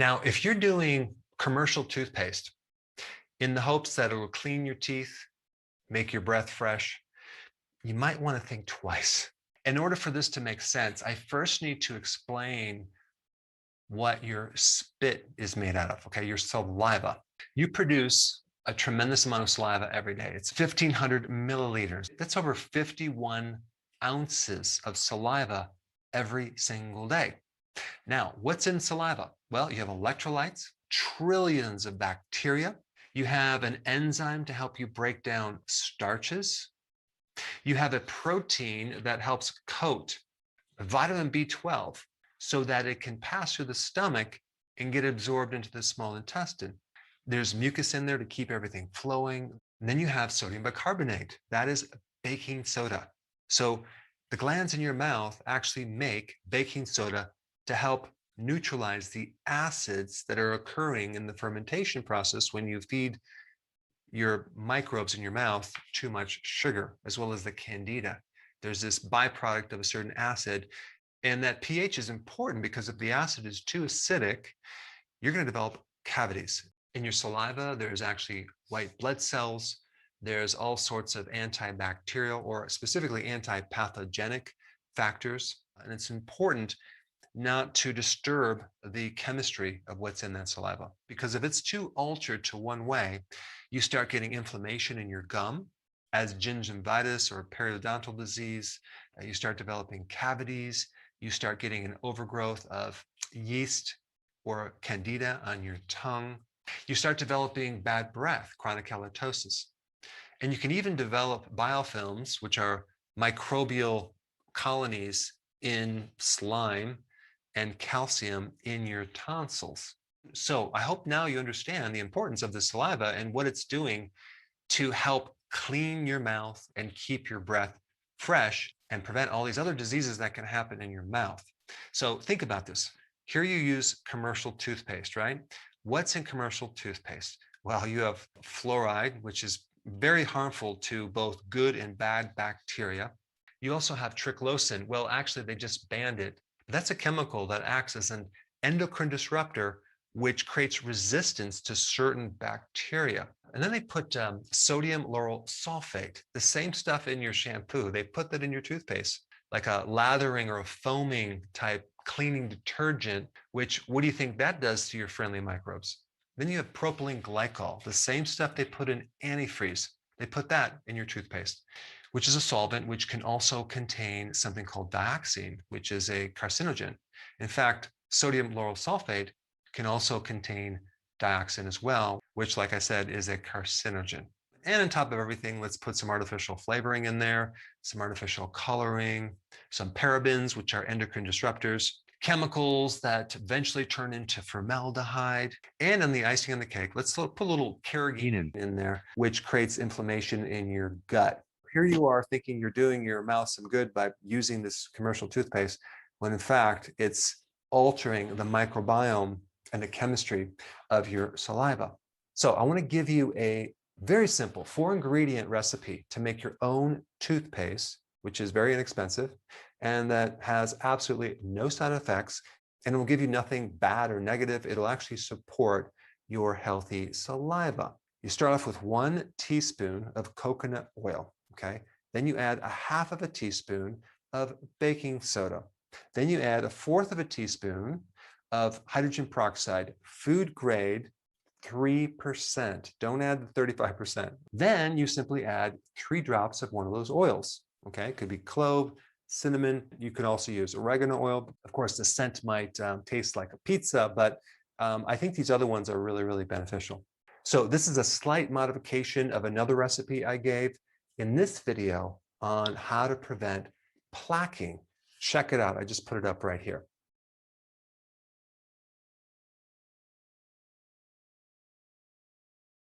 Now, if you're doing commercial toothpaste in the hopes that it will clean your teeth, make your breath fresh, you might want to think twice. In order for this to make sense, I first need to explain what your spit is made out of, okay? Your saliva. You produce a tremendous amount of saliva every day. It's 1,500 milliliters. That's over 51 ounces of saliva every single day. Now, what's in saliva? Well, you have electrolytes, trillions of bacteria. You have an enzyme to help you break down starches. You have a protein that helps coat vitamin B12 so that it can pass through the stomach and get absorbed into the small intestine. There's mucus in there to keep everything flowing. And then you have sodium bicarbonate. That is baking soda. So the glands in your mouth actually make baking soda to help neutralize the acids that are occurring in the fermentation process when you feed your microbes in your mouth too much sugar, as well as the candida. There's this byproduct of a certain acid, and that pH is important because if the acid is too acidic, you're going to develop cavities. In your saliva, there's actually white blood cells. There's all sorts of antibacterial or specifically antipathogenic factors, and it's important not to disturb the chemistry of what's in that saliva, because if it's too altered to one way, you start getting inflammation in your gum as gingivitis or periodontal disease. You start developing cavities. You start getting an overgrowth of yeast or candida on your tongue. You start developing bad breath, chronic halitosis. And you can even develop biofilms, which are microbial colonies in slime and calcium in your tonsils. So I hope now you understand the importance of the saliva and what it's doing to help clean your mouth and keep your breath fresh and prevent all these other diseases that can happen in your mouth. So think about this. Here you use commercial toothpaste, right? What's in commercial toothpaste? Well, you have fluoride, which is very harmful to both good and bad bacteria. You also have triclosan. Well, actually, they just banned it. That's a chemical that acts as an endocrine disruptor, which creates resistance to certain bacteria. And then they put sodium lauryl sulfate, the same stuff in your shampoo. They put that in your toothpaste, like a lathering or a foaming type cleaning detergent, which, what do you think that does to your friendly microbes? Then you have propylene glycol, the same stuff they put in antifreeze. They put that in your toothpaste, which is a solvent which can also contain something called dioxin, which is a carcinogen. In fact, sodium lauryl sulfate can also contain dioxin as well, which, like I said, is a carcinogen. And on top of everything, let's put some artificial flavoring in there, some artificial coloring, some parabens, which are endocrine disruptors, chemicals that eventually turn into formaldehyde. And on the icing on the cake, let's put a little carrageenan in there, which creates inflammation in your gut. Here you are thinking you're doing your mouth some good by using this commercial toothpaste, when in fact, it's altering the microbiome and the chemistry of your saliva. So I want to give you a very simple 4-ingredient recipe to make your own toothpaste, which is very inexpensive and that has absolutely no side effects, and it will give you nothing bad or negative. It'll actually support your healthy saliva. You start off with 1 teaspoon of coconut oil, okay? Then you add 1/2 teaspoon of baking soda. Then you add 1/4 teaspoon of hydrogen peroxide, food grade, 3%. Don't add the 35%. Then you simply add 3 drops of one of those oils. Okay, it could be clove, cinnamon. You could also use oregano oil. Of course, the scent might taste like a pizza, but I think these other ones are really, really beneficial. So this is a slight modification of another recipe I gave in this video on how to prevent plaquing. Check it out. I just put it up right here.